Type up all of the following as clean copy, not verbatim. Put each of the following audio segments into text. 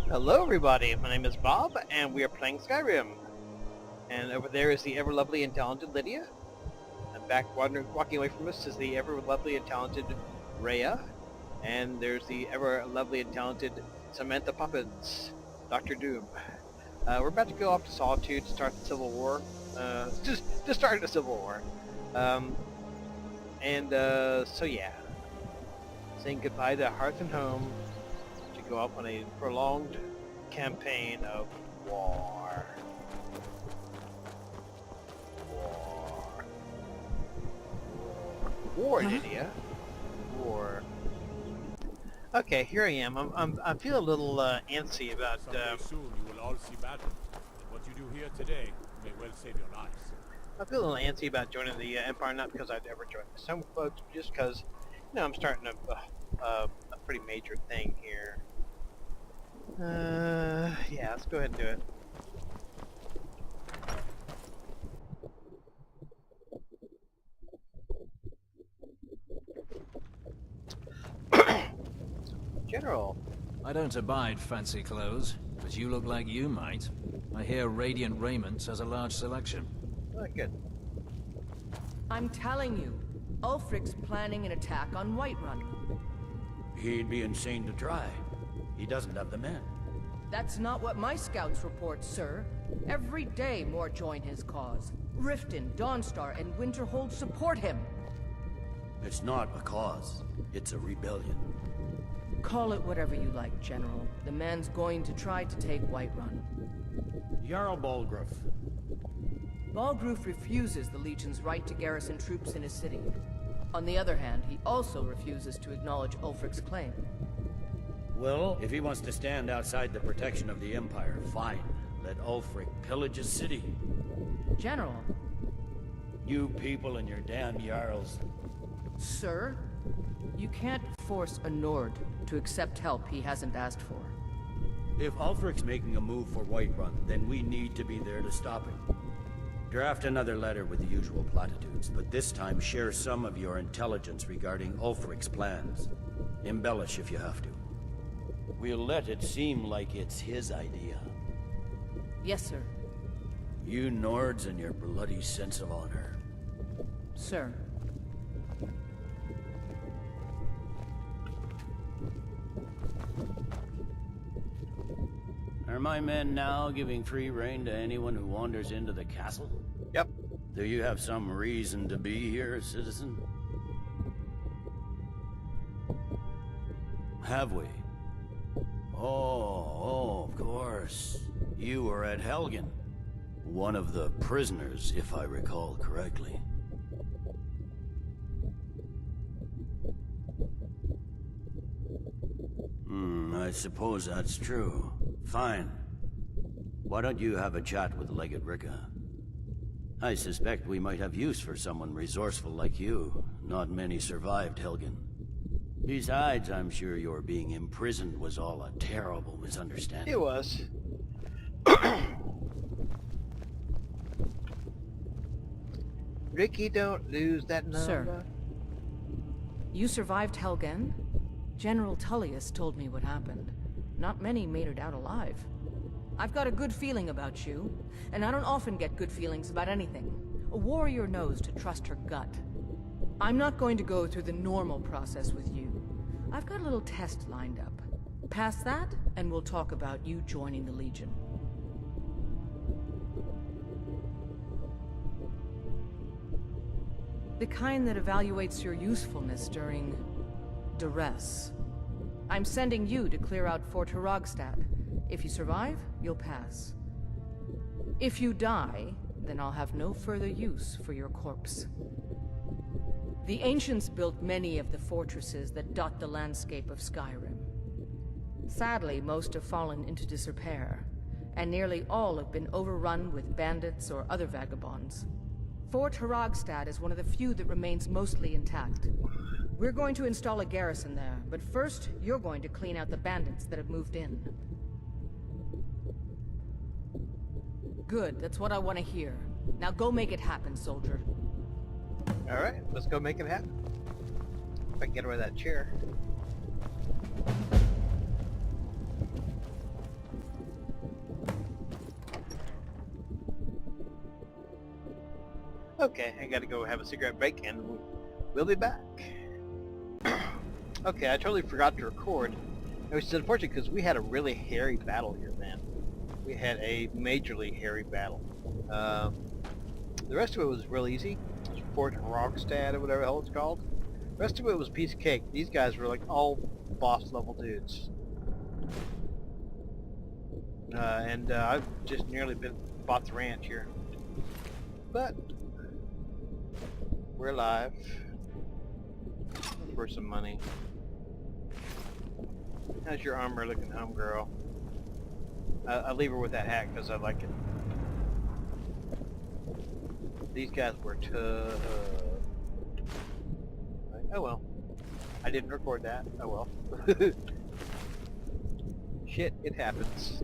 Hello everybody, my name is Bob, and we are playing Skyrim. And over there is the ever-lovely and talented Lydia. And back walking away from us is the ever-lovely and talented Rhea. And there's the ever-lovely and talented Samantha Poppins, Dr. Doom. We're about to go off to Solitude to start the Civil War. Just start the Civil War. So yeah. Saying goodbye to hearth and home, to go up on a prolonged campaign of war. War, Lydia. War. Okay, here I am. I feel a little antsy about. Someday soon you will all see battle. And what you do here today may well save your lives. I feel a little antsy about joining the Empire, not because I'd ever joined some folks, but just because, I'm starting a pretty major thing here. Yeah, let's go ahead and do it. General. I don't abide fancy clothes, but you look like you might. I hear Radiant Raiment has a large selection. Oh, good. I'm telling you, Ulfric's planning an attack on Whiterun. He'd be insane to try. He doesn't have the men. That's not what my scouts report, sir. Every day more join his cause. Riften, Dawnstar, and Winterhold support him. It's not a cause. It's a rebellion. Call it whatever you like, General. The man's going to try to take Whiterun. Jarl Balgruuf. Balgruuf refuses the Legion's right to garrison troops in his city. On the other hand, he also refuses to acknowledge Ulfric's claim. Well, if he wants to stand outside the protection of the Empire, fine. Let Ulfric pillage his city. General. You people and your damn Jarls. Sir, you can't force a Nord to accept help he hasn't asked for. If Ulfric's making a move for Whiterun, then we need to be there to stop him. Draft another letter with the usual platitudes, but this time share some of your intelligence regarding Ulfric's plans. Embellish if you have to. We'll let it seem like it's his idea. Yes, sir. You Nords and your bloody sense of honor. Sir. Are my men now giving free rein to anyone who wanders into the castle? Yep. Do you have some reason to be here, citizen? Have we? Oh, of course. You were at Helgen. One of the prisoners, if I recall correctly. I suppose that's true. Fine. Why don't you have a chat with Legate Ricka? I suspect we might have use for someone resourceful like you. Not many survived Helgen. Besides, I'm sure your being imprisoned was all a terrible misunderstanding. It was. Ricky, don't lose that number. Sir. You survived Helgen? General Tullius told me what happened. Not many made it out alive. I've got a good feeling about you, and I don't often get good feelings about anything. A warrior knows to trust her gut. I'm not going to go through the normal process with you. I've got a little test lined up. Pass that, and we'll talk about you joining the Legion. The kind that evaluates your usefulness during duress. I'm sending you to clear out Fort Hrogstad. If you survive, you'll pass. If you die, then I'll have no further use for your corpse. The ancients built many of the fortresses that dot the landscape of Skyrim. Sadly, most have fallen into disrepair, and nearly all have been overrun with bandits or other vagabonds. Fort Hrogstad is one of the few that remains mostly intact. We're going to install a garrison there, but first, you're going to clean out the bandits that have moved in. Good, that's what I want to hear. Now go make it happen, soldier. Alright, let's go make it happen. If I can get rid of that chair. Okay, I gotta go have a cigarette break and we'll be back. Okay, I totally forgot to record, which is unfortunate because we had a really hairy battle here, man. We had a majorly hairy battle. The rest of it was real easy. It was Fort Rogstad or whatever the hell it's called. The rest of it was a piece of cake. These guys were like all boss level dudes. I've just nearly bought the ranch here. But we're alive. For some money. How's your armor looking, homegirl? I leave her with that hat because I like it. These guys were tough. Oh well. I didn't record that. Oh well. Shit, it happens.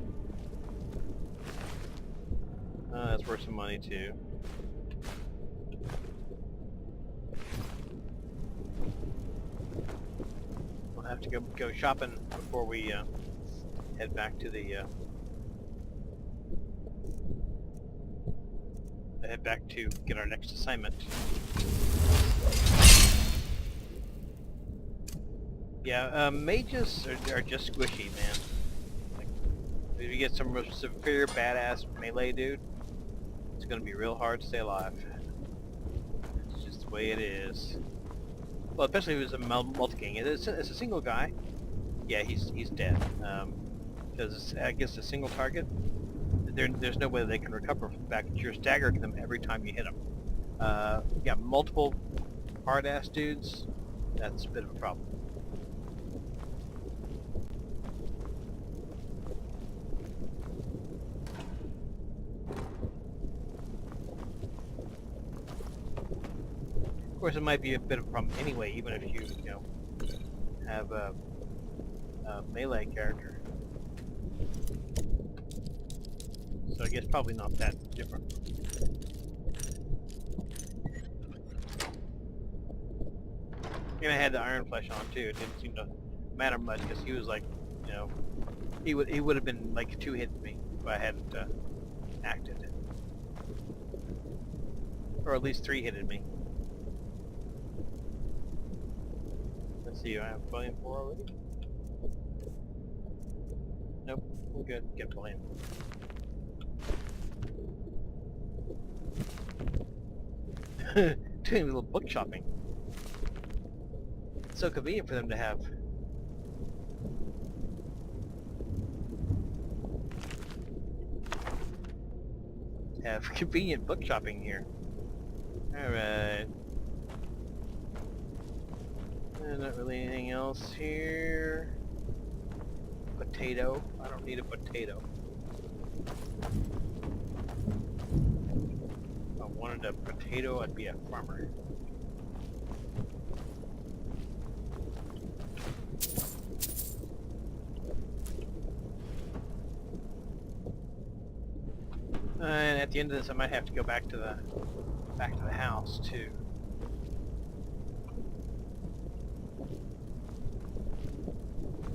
That's worth some money too. We'll have to go shopping before we head back to the head back to get our next assignment. Yeah, mages are just squishy, man. Like, if you get some superior badass melee dude, it's gonna be real hard to stay alive. It's just the way it is. Well, especially if it's a multi-king. It's a single guy. Yeah, he's dead. Because I guess a single target, there's no way they can recover from the fact that you're staggering them every time you hit them. You got multiple hard-ass dudes, that's a bit of a problem. Of course, it might be a bit of a problem anyway, even if you have a melee character. So I guess probably not that different. And I had the Iron Flesh on too. It didn't seem to matter much because he was like, he would have been like two-hitting me if I hadn't acted, or at least three-hitted me. Let's see, I have volume 4 already? Nope, we're good. Get volume. Doing a little book shopping. It's so convenient for them to have convenient book shopping here. Alright. Not really anything else here. Potato. I don't need a potato. If I wanted a potato, I'd be a farmer. And at the end of this, I might have to go back to the house too.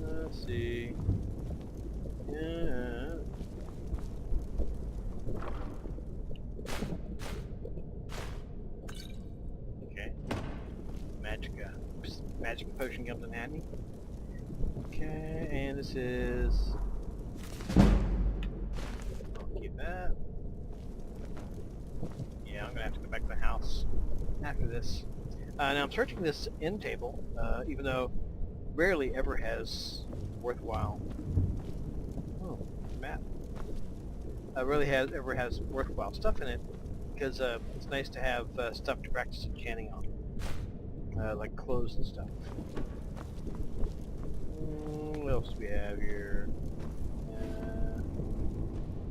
Let's see. Yeah. Okay. Magic potion comes in handy. Okay, and this is. I'll keep that. Yeah, I'm gonna have to go back to the house after this. Now I'm searching this end table, even though rarely ever has worthwhile. Oh, map. Rarely ever has worthwhile stuff in it because it's nice to have stuff to practice enchanting on, like clothes and stuff. What else do we have here?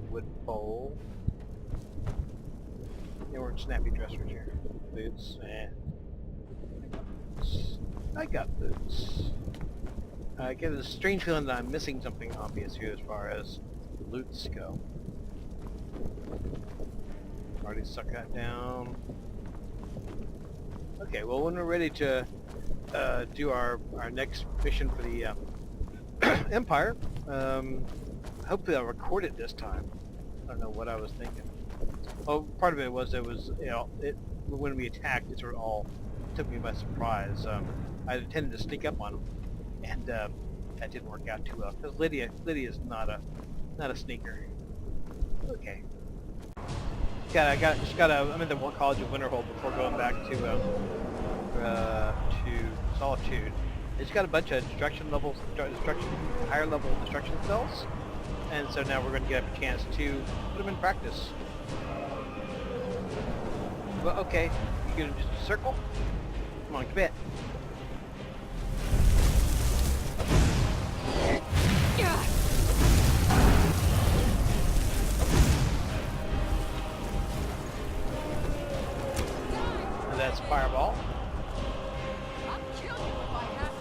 Wood bowl. There weren't snappy dressers here. Boots. I got boots. I get a strange feeling that I'm missing something obvious here as far as loots go. Already suck that down. Okay, well when we're ready to do our next mission for the Empire, hopefully I'll record it this time. I don't know what I was thinking. Well, part of it was when we attacked, it sort of all took me by surprise. I intended to sneak up on them, and that didn't work out too well because Lydia's not a sneaker. Okay. I'm in the College of Winterhold before going back to Solitude. It's got a bunch of higher level destruction spells, and so now we're going to get a chance to put them in practice. Well, okay, you gonna just circle? Come on, commit. And that's fireball. I'll kill you if I have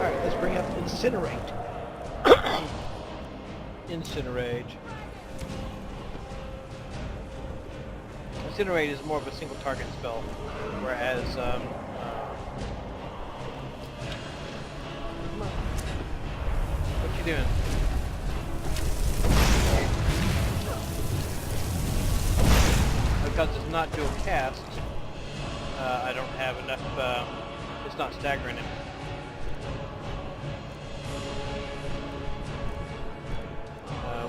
Alright, let's bring up Incinerate. Incinerate. Incinerate is more of a single target spell, whereas come on. What you doing? Because it's not dual cast, I don't have enough, it's not staggering him.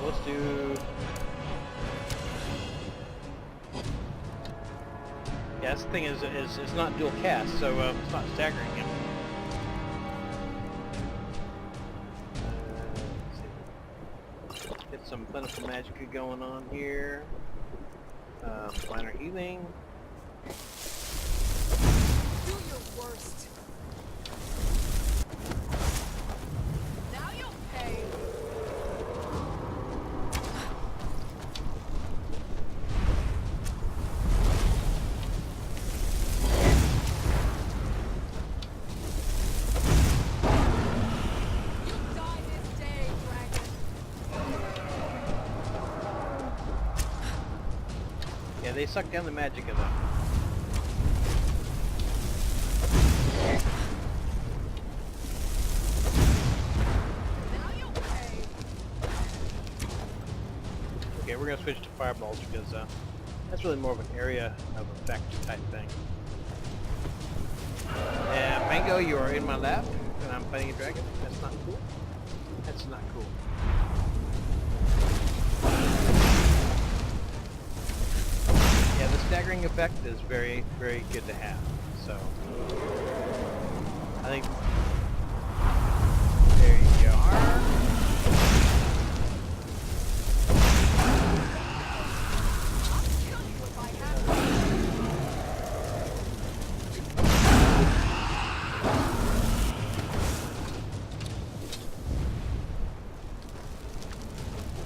Let's do... Yeah, this thing is it's not dual cast, so it's not staggering him. Let's see. Get some plentiful magic going on here. Minor healing. Do your worst. Now you'll pay. You'll die this day, dragon. Yeah, they suck down the magic of them. Now you'll pay. Okay, we're gonna switch to fireballs because that's really more of an area of effect type thing. And Mango, you are in my lap, and I'm fighting a dragon. That's not cool. That's not cool. Yeah, the staggering effect is very, very good to have. So, I think there you are. I'll kill you if I have to.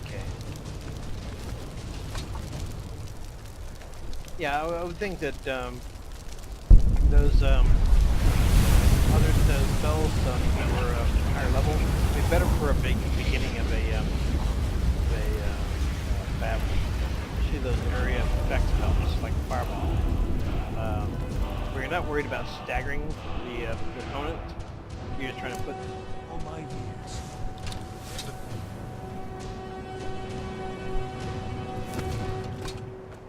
Okay. Yeah, I would think that those other spells that were higher level would be better for a beginning of a battle. Especially those area effect spells like fireball. Where you're not worried about staggering the opponent. You're just trying to put. All my years.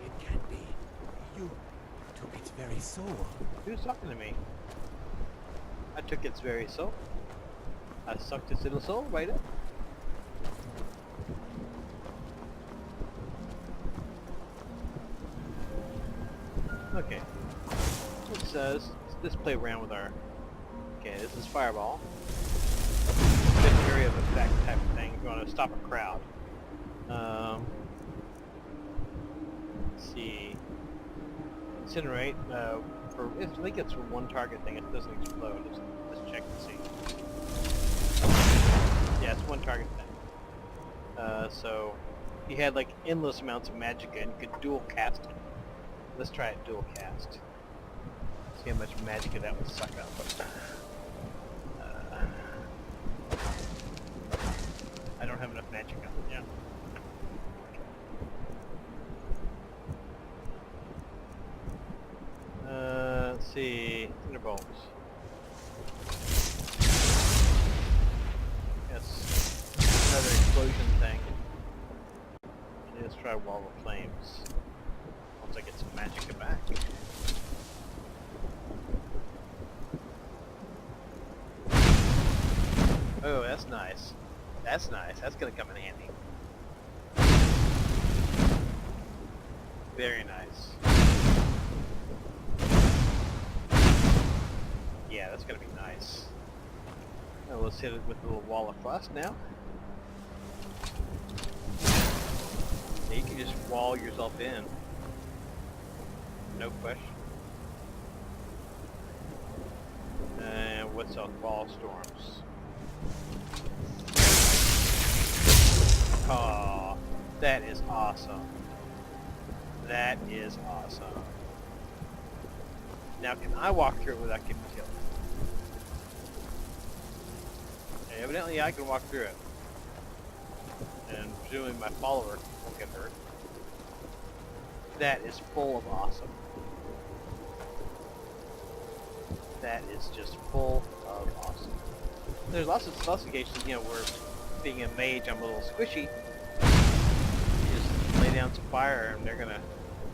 It can't be. You took its very soul. Who's talking to me? I took its very soul. I sucked its little soul right up. Okay. Let's play around with our... Okay, this is fireball. Good area of effect type of thing. If you want to stop a crowd. Let's see. Incinerate. I think it's for one target thing. It doesn't explode. Let's check and see. Yeah, it's one target thing. So you had like endless amounts of magic and you could dual cast it. Let's try it dual cast. See how much magic that would suck up. I don't have enough magic on it, yeah. Let's see. Thunderbolts. Yes. Another explosion thing. Let's try Wall of Flames. Once I get some magic back. Oh, that's nice. That's nice. That's gonna come in handy. Very nice. Yeah, that's gonna be nice. Now let's hit it with a little Wall of Frost now. Now you can just wall yourself in. No question. And what's else? Ball storms. Oh, that is awesome. That is awesome. Now, can I walk through it without getting killed? Evidently, I can walk through it. And presumably my follower won't get hurt. That is full of awesome. That is just full of awesome. There's lots of occasions, you know, where being a mage, I'm a little squishy. You just lay down some fire, and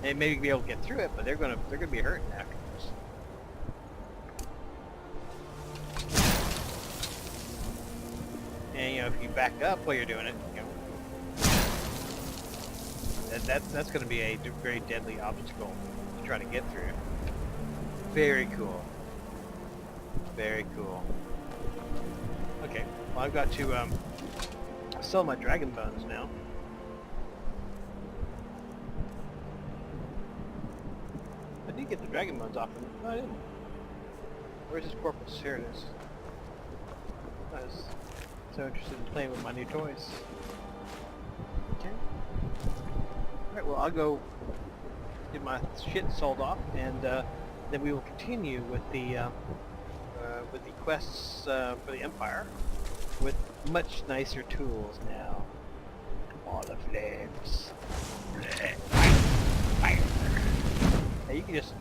they may be able to get through it, but they're gonna be hurting afterwards. And you know, if you back up while you're doing it, you know, that's gonna be a very deadly obstacle to try to get through. Very cool. Very cool. Okay, well I've got to sell my dragon bones now. I did get the dragon bones off him. No, I didn't. Where's his corpus? Here it is. I was so interested in playing with my new toys. Okay. Alright, well I'll go get my shit sold off, and then we will continue with the quests for the Empire with much nicer tools now. All the flames. Fire. Now you can just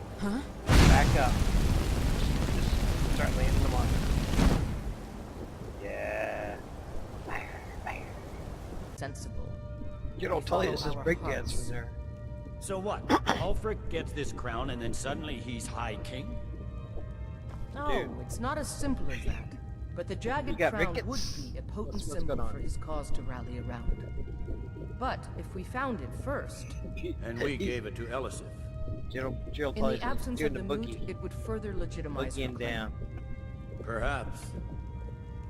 back up. Just start landing them on. Yeah. Fire. Sensible. You don't tell you this is breakdance from there. So what? Ulfric gets this crown and then suddenly he's High King? No, Dude. it's not as simple as that. But the Jagged got Crown rickets. would be a potent What's symbol going on? for his cause to rally around. But if we found it first, And we gave it to Elisif. Jill in tells the absence you of the moot, boogie. it would further legitimize her Boogieing claim. down. Perhaps.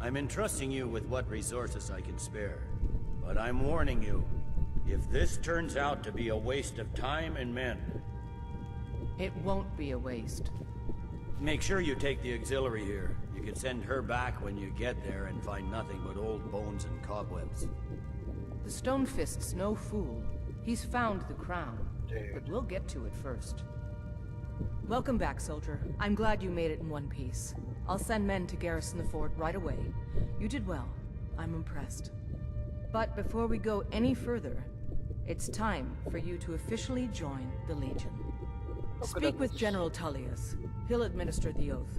I'm entrusting you with what resources I can spare. But I'm warning you, if this turns out to be a waste of time and men, It won't be a waste. make sure you take the auxiliary here. You can send her back when you get there and find nothing but old bones and cobwebs. The Stone Fist's no fool. He's found the crown. Dude. But we'll get to it first. Welcome back, soldier. I'm glad you made it in one piece. I'll send men to garrison the fort right away. You did well. I'm impressed. But before we go any further, it's time for you to officially join the Legion. Speak with General Tullius. He'll administer the oath.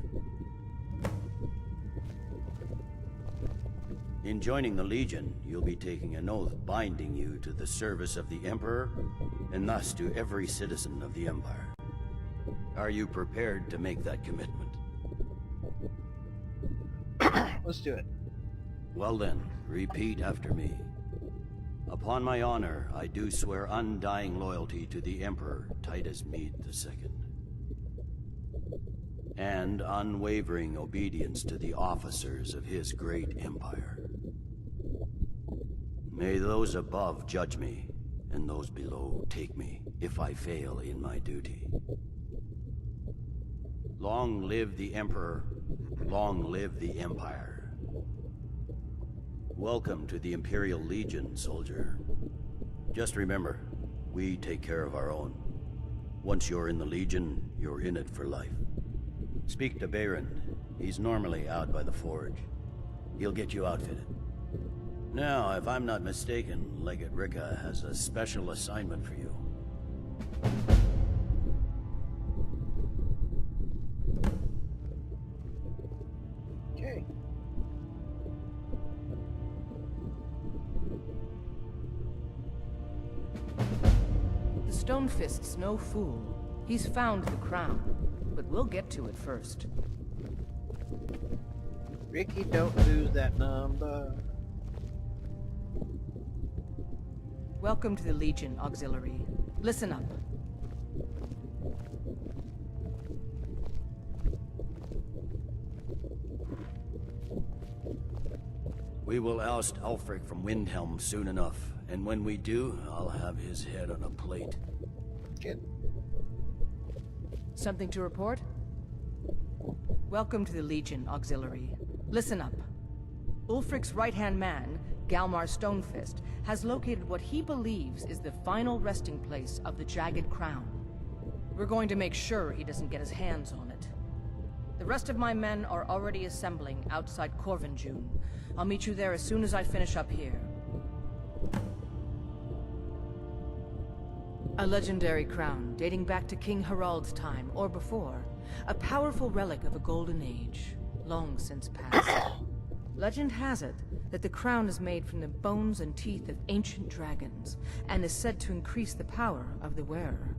In joining the Legion, you'll be taking an oath binding you to the service of the Emperor, and thus to every citizen of the Empire. Are you prepared to make that commitment? Let's do it. Well then, repeat after me. Upon my honor, I do swear undying loyalty to the Emperor Titus Mede II. And unwavering obedience to the officers of his great empire. May those above judge me, and those below take me, if I fail in my duty. Long live the Emperor, long live the Empire. Welcome to the Imperial Legion, soldier. Just remember, we take care of our own. Once you're in the Legion, you're in it for life. Speak to Baron. He's normally out by the forge. He'll get you outfitted. Now, if I'm not mistaken, Legate Rika has a special assignment for you. Okay. The Stonefist's no fool. He's found the crown, but we'll get to it first. Ricky, don't lose that number. Welcome to the Legion, Auxiliary. Listen up. We will oust Ulfric from Windhelm soon enough, and when we do, I'll have his head on a plate. Good. Something to report? Welcome to the Legion, Auxiliary. Listen up. Ulfric's right-hand man, Galmar Stonefist, has located what he believes is the final resting place of the Jagged Crown. We're going to make sure he doesn't get his hands on it. The rest of my men are already assembling outside Corvinjune. I'll meet you there as soon as I finish up here. A legendary crown dating back to King Harald's time, or before. A powerful relic of a golden age, long since passed. Legend has it that the crown is made from the bones and teeth of ancient dragons, and is said to increase the power of the wearer.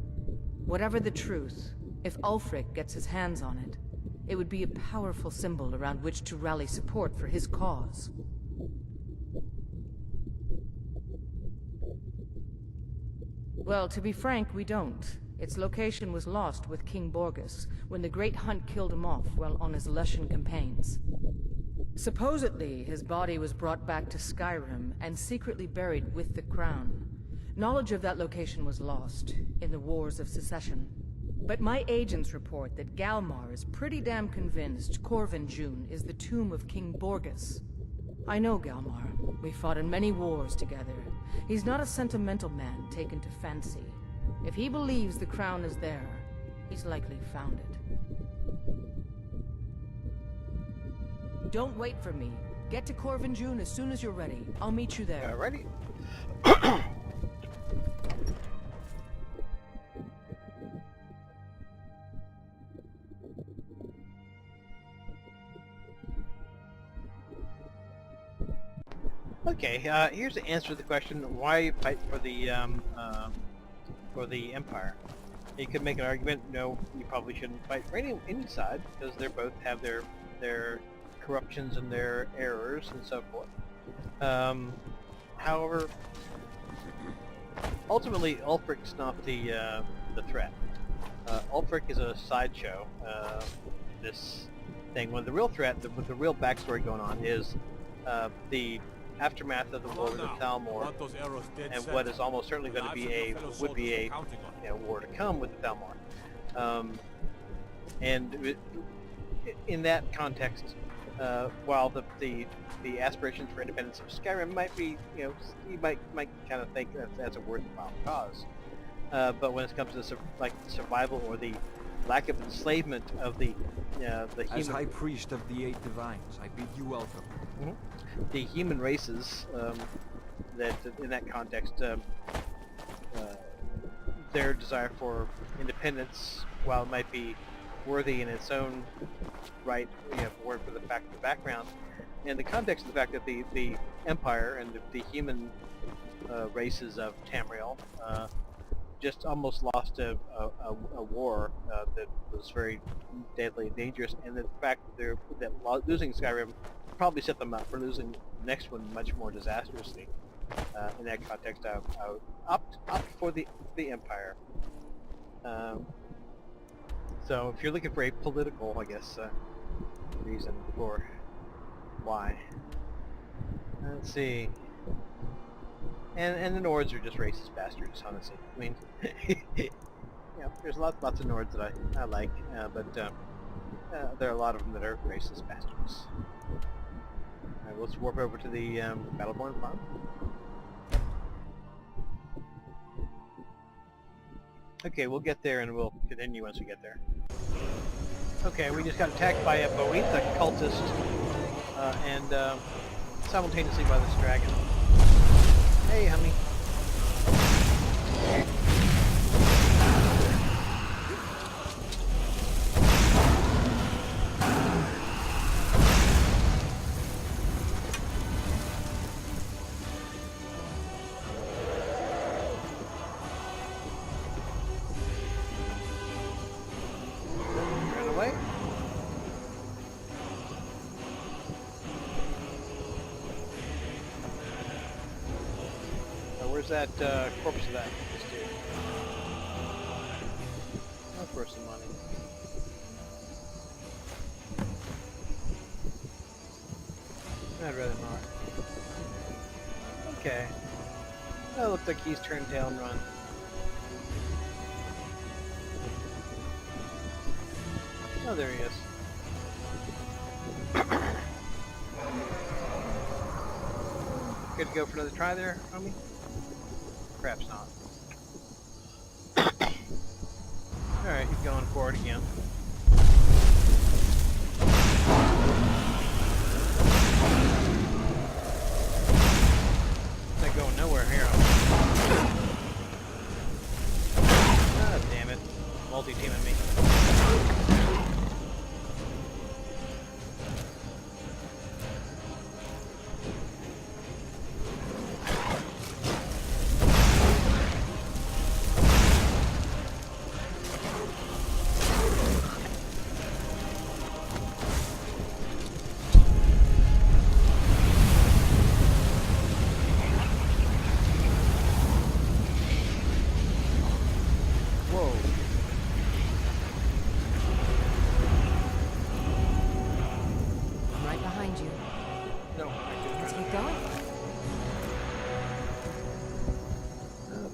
Whatever the truth, if Ulfric gets his hands on it, it would be a powerful symbol around which to rally support for his cause. Well, to be frank, we don't. Its location was lost with King Borgus, when the Great Hunt killed him off while on his Lushan campaigns. Supposedly, his body was brought back to Skyrim and secretly buried with the crown. Knowledge of that location was lost in the Wars of Secession. But my agents report that Galmar is pretty damn convinced Corvinjune is the tomb of King Borgus. I know Galmar. We fought in many wars together. He's not a sentimental man taken to fancy. If he believes the crown is there, he's likely found it. Don't wait for me. Get to Corvinjune as soon as you're ready. I'll meet you there. Alrighty. Okay, here's the answer to the question: why fight for the Empire? You could make an argument, no, you probably shouldn't fight for any side, because they both have their corruptions and their errors and so forth. However, ultimately, Ulfric's not the threat. Ulfric is a sideshow. This thing, when the real threat, with the real backstory going on, is the aftermath of the War of the Thalmor, and what is almost certainly going to be a war to come with the Thalmor. And in that context, while the aspirations for independence of Skyrim might be, you might kind of think that's a worthwhile cause, but when it comes to survival or the lack of enslavement of the human, as High Priest of the Eight Divines, I bid you welcome. Mm-hmm. The human races, that in that context, their desire for independence, while it might be worthy in its own right, for the fact of the background, in the context of the fact that the Empire and the human races of Tamriel just almost lost a war that was very deadly and dangerous, and the fact that losing Skyrim probably set them up for losing the next one much more disastrously. In that context, I would opt for the Empire. So if you're looking for a political, I guess, reason for why. Let's see. And the Nords are just racist bastards, honestly. I mean, there's lots of Nords that I like, but there are a lot of them that are racist bastards. Alright, let's warp over to the Battleborn farm. Okay, we'll get there and we'll continue once we get there. Okay, we just got attacked by a Boeth, a cultist, and simultaneously by this dragon. Hey, honey. Run away. Where's that corpse of that? This dude. That's worth some money. I'd rather not. Okay. That looks like he's turned tail and run. Oh, there he is. Good to go for another try there, homie? Perhaps not. Alright, he's going forward again. Not going nowhere here. Ah, damn it. Multi-teaming me.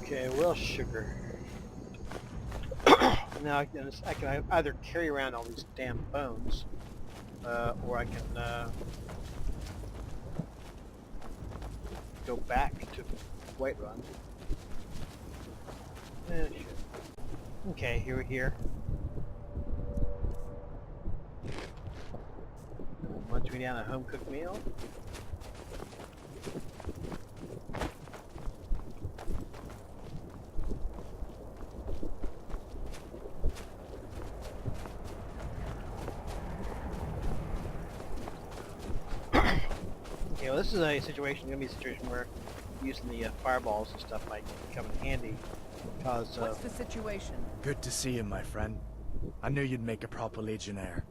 Okay, well, sugar. Now I can either carry around all these damn bones, or I can go back to Whiterun. Shit. Okay, here we're here. Munch me down a home-cooked meal. Okay, well, this is a situation, gonna be a situation where using the fireballs and stuff might come in handy. Because What's the situation? Good to see you, my friend. I knew you'd make a proper legionnaire.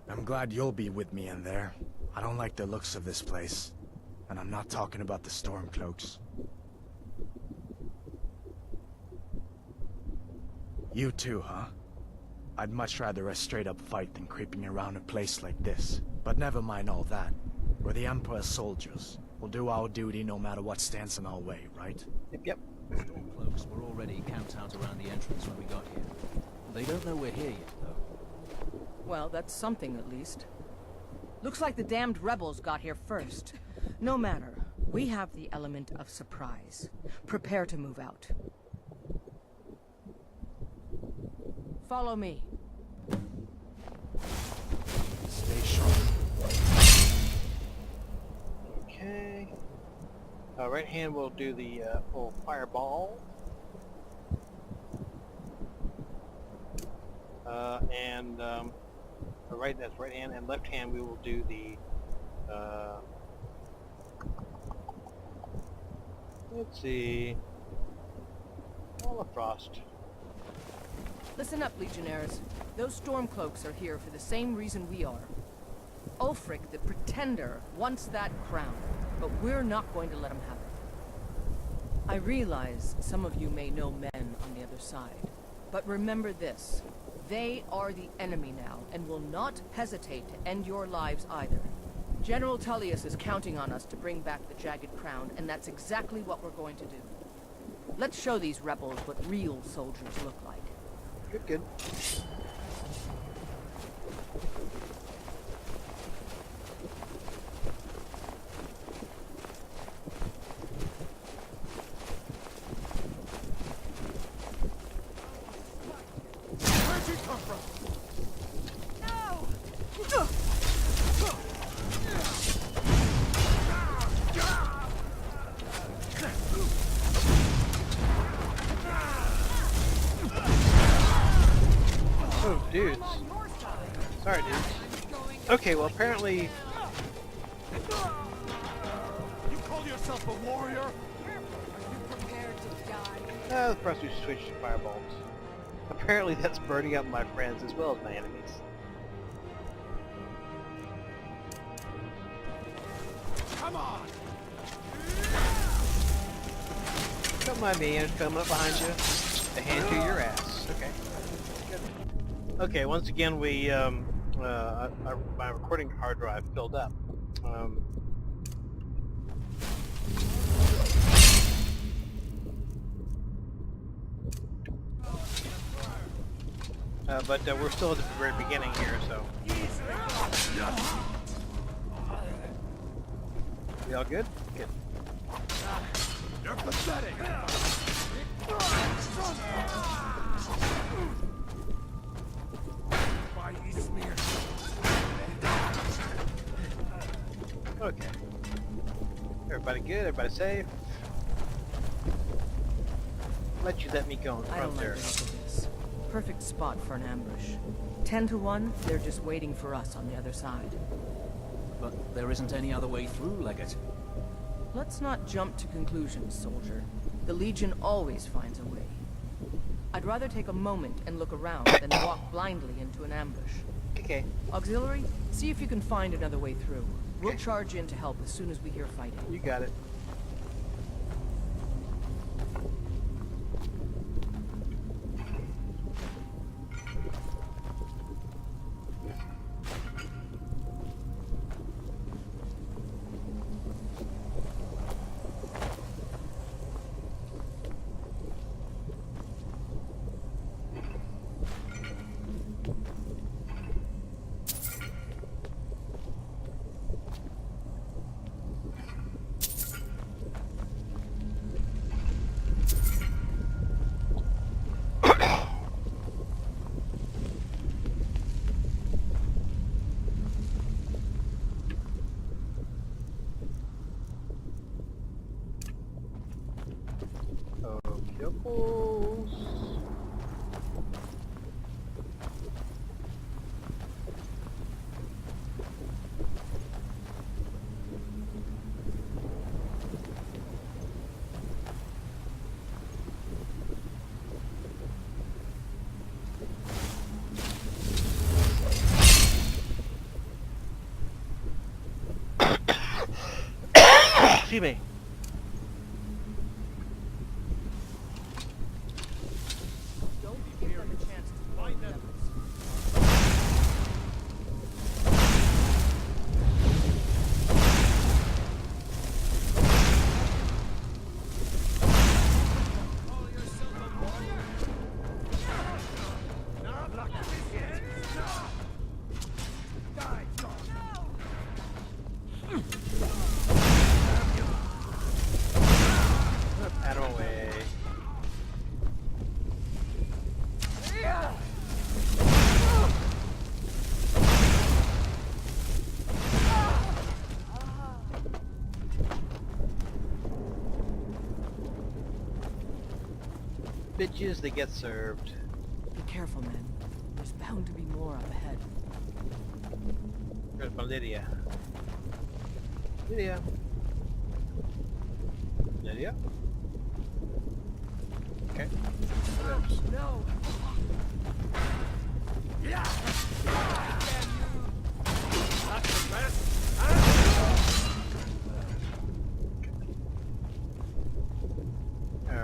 I'm glad you'll be with me in there. I don't like the looks of this place. And I'm not talking about the Stormcloaks. You too, huh? I'd much rather a straight-up fight than creeping around a place like this. But never mind all that. We're the Emperor's soldiers. We'll do our duty no matter what stands in our way, right? Yep. Stormcloaks were already camped out around the entrance when we got here. They don't know we're here yet, though. Well, that's something at least. Looks like the damned rebels got here first. No matter. We have the element of surprise. Prepare to move out. Follow me. Stay sharp. Okay. Right hand will do the full fireball. That's right hand, and left hand we will do the let's see, Wall of Frost. Listen up, Legionnaires. Those Stormcloaks are here for the same reason we are. Ulfric, the Pretender, wants that crown, but we're not going to let him have it. I realize some of you may know men on the other side, but remember this. They are the enemy now, and will not hesitate to end your lives either. General Tullius is counting on us to bring back the Jagged Crown, and that's exactly what we're going to do. Let's show these rebels what real soldiers look like. Good, good. come from? Oh, dudes. Sorry, dudes. Okay, well, apparently... You call yourself a warrior? the press we switched to fireballs. Apparently that's burning up my friends as well as my enemies. Come on! Don't mind me, I'm coming up behind you. A hand to your ass. Okay. Good. Okay, once again we, my recording hard drive filled up. But we're still at the very beginning here, so. We all good? Good. You're pathetic! Okay. Everybody good? Everybody safe? Let you let me go in I front don't like there. the look of this. Perfect spot for an ambush. 10 to 1, they're just waiting for us on the other side. But there isn't any other way through, Legate. Let's not jump to conclusions, soldier. The Legion always finds a way. I'd rather take a moment and look around than walk blindly into an ambush. Okay. Auxiliary, see if you can find another way through. We'll charge in to help as soon as we hear fighting. You got it. Pickles. Excuse me. Don't give them a chance to find them. Out of the way. Bitches, they get served. Be careful, man. There's bound to be more up ahead. There's my Lydia. Lydia. Lydia? Okay. No!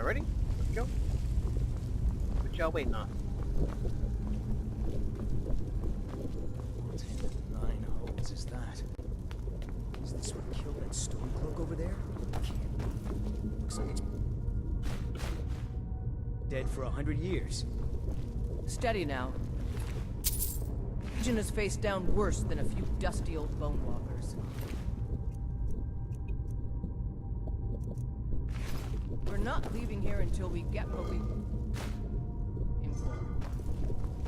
Ready? Let's go. What y'all waiting on? What in the nine holes is that? Is this what killed that stone cloak over there? Can't be. Looks like it's dead for 100 years. Steady now. Legion has faced down worse than a few dusty old bone walkers. We're not leaving here until we get what we...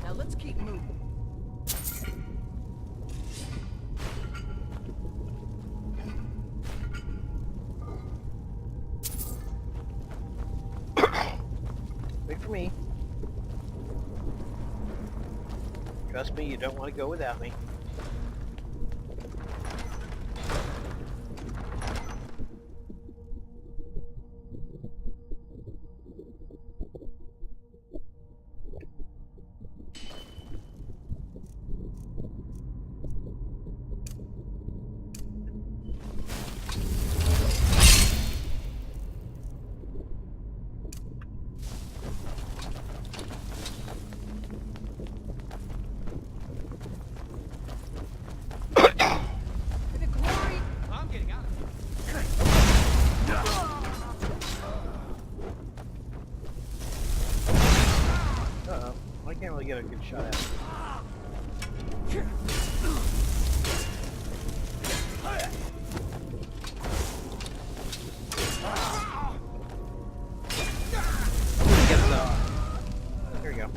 Now let's keep moving. Wait for me. Trust me, you don't want to go without me. Uh-oh. I can't really get a good shot at it. Get some. Here we go.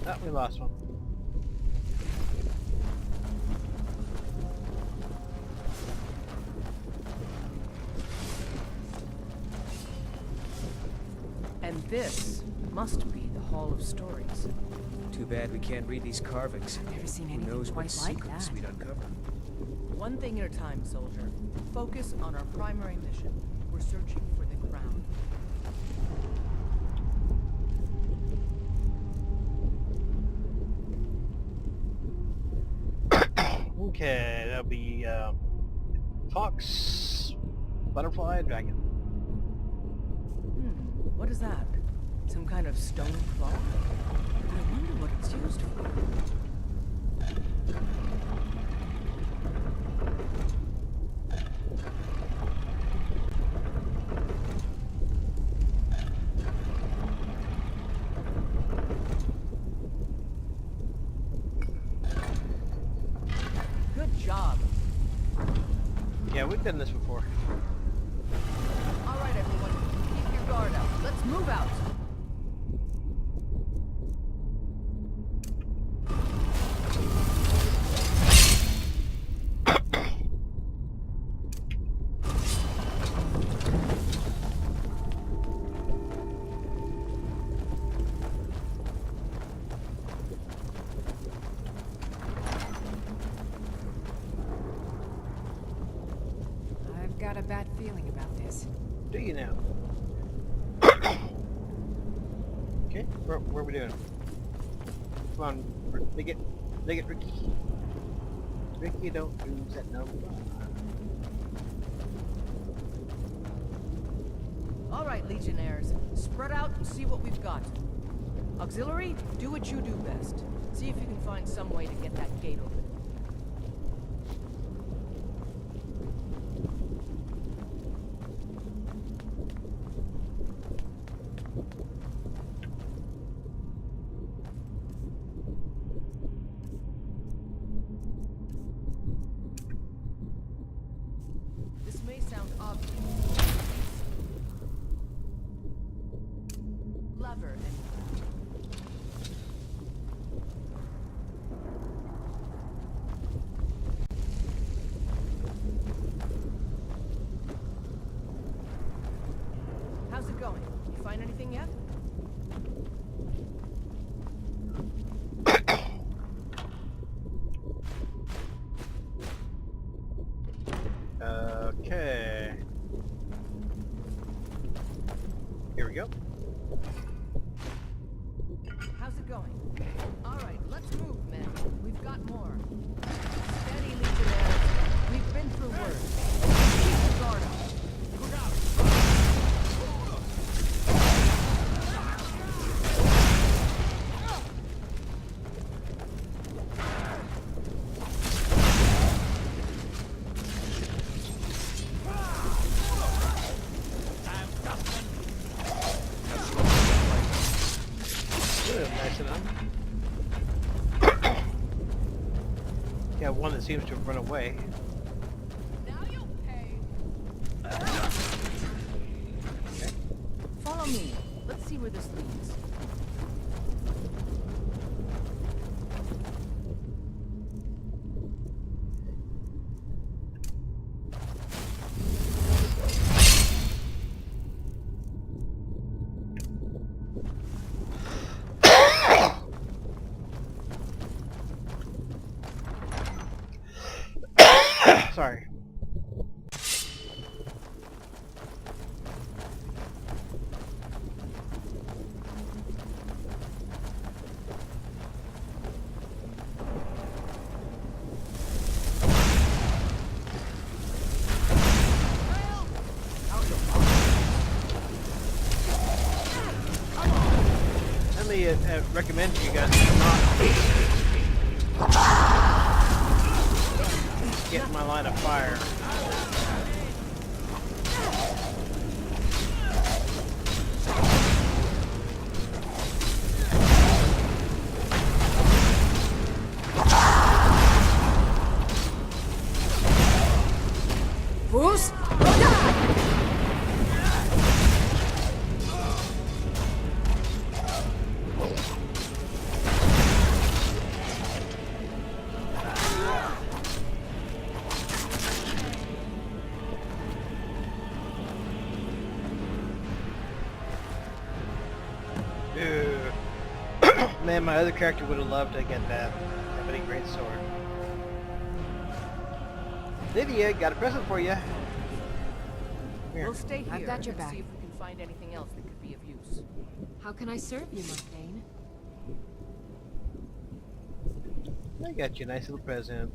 Oh, we lost one. And this must be the Hall of Stories. Too bad we can't read these carvings. Never seen Who anything knows what quite like secrets that. we'd uncover. One thing at a time, soldier. Focus on our primary mission. We're searching for the crown. Okay, that'll be fox, butterfly, dragon. What is that? Some kind of stone claw? I wonder what it's used for. Good job. Yeah, we've done this before. All right, everyone. Keep your guard up. Let's move out. I've got a bad feeling about this. Do you now? Okay, what are we doing? Come on, they get Ricky. Ricky, don't lose that number. All right, Legionnaires. Spread out and see what we've got. Auxiliary, do what you do best. See if you can find some way to get that gate open. This may sound obvious. Lever and how's it going? You find anything yet? Okay. Here we go. How's it going? All right, let's move, men. We've got more. Steady, Legionnaires. We've been through worse. Keep the guard up. Look out! Nice enough. Yeah, one that seems to have run away. Now you'll pay. Okay. Follow me. Let's see where this leads. definitely recommend you guys not get in my line of fire. Bruce? Man, my other character would have loved to get that. That would be a great sword. Lydia, got a present for you. Here. We'll stay here I've got your and back. see if we can find anything else that could be of use. How can I serve you, Montaigne? I got you a nice little present.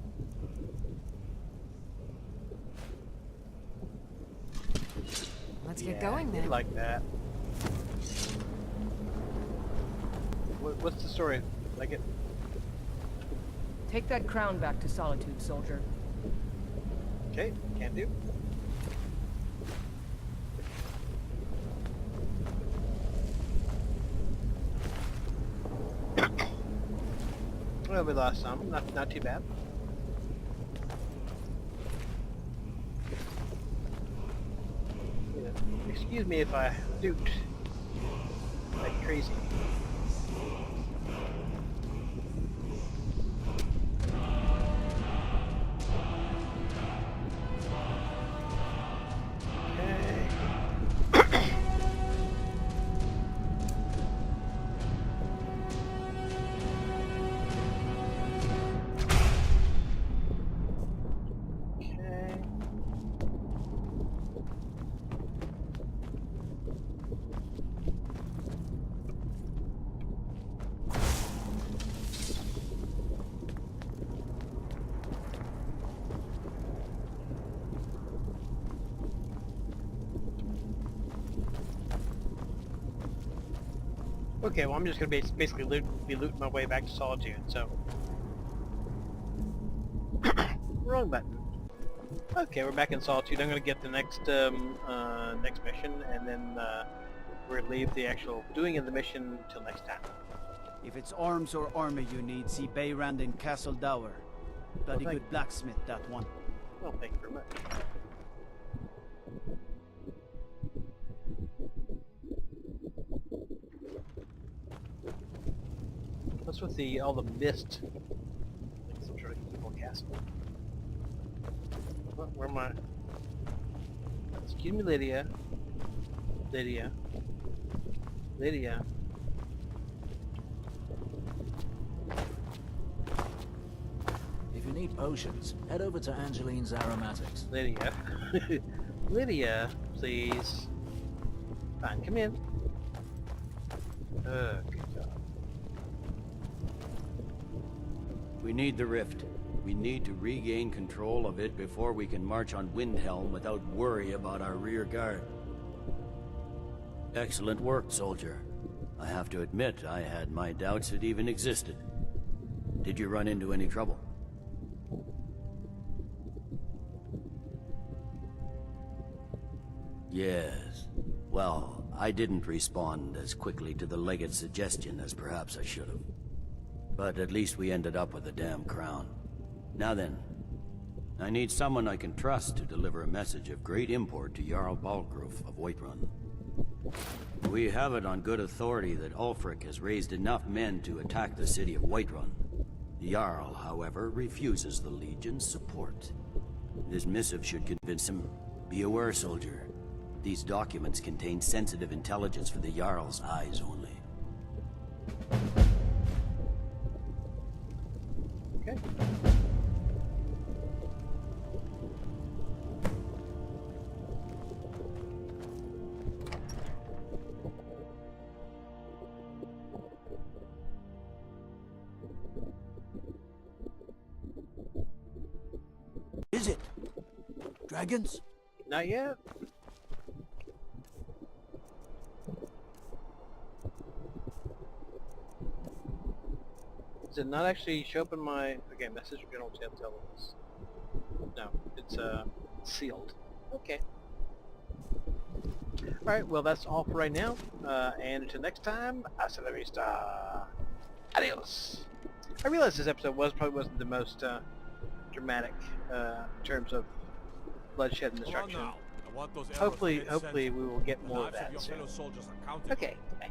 Let's get going then. You like that. What's the story? Like it? Take that crown back to Solitude, soldier. Okay, can do. Well, we lost some. Not too bad. Yeah. Excuse me if I doot like crazy. Okay, well I'm just gonna basically be looting my way back to Solitude, so... Wrong button. Okay, we're back in Solitude. I'm gonna get the next next mission, and then we're gonna leave the actual doing of the mission till next time. If it's arms or armor you need, see Bayrand in Castle Dower. Bloody good blacksmith, that one. Well, thank you very much. What's with all the mist? Like some sort of evil castle. Well, where am I? Excuse me, Lydia. Lydia. Lydia. If you need potions, head over to Angeline's Aromatics. Lydia. Lydia, please. Fine, come in. Good job. We need the rift. We need to regain control of it before we can march on Windhelm without worry about our rear guard. Excellent work, soldier. I have to admit, I had my doubts it even existed. Did you run into any trouble? Yes. Well, I didn't respond as quickly to the legate's suggestion as perhaps I should have. But at least we ended up with a damn crown. Now then, I need someone I can trust to deliver a message of great import to Jarl Balgruf of Whiterun. We have it on good authority that Ulfric has raised enough men to attack the city of Whiterun. The Jarl, however, refuses the Legion's support. This missive should convince him. Be aware, soldier. These documents contain sensitive intelligence for the Jarl's eyes only. Okay. Is it? Dragons? Not yet. Does it not actually show up in my... Okay, message from General Telltales. No, it's sealed. Okay. Alright, well that's all for right now. And until next time, hasta la vista. Adios! I realize this episode probably wasn't the most dramatic in terms of bloodshed and Come on destruction. now. I want those arrows Hopefully to make sense. we will get The more of lives that your soon. fellow soldiers are counted. Okay, bye.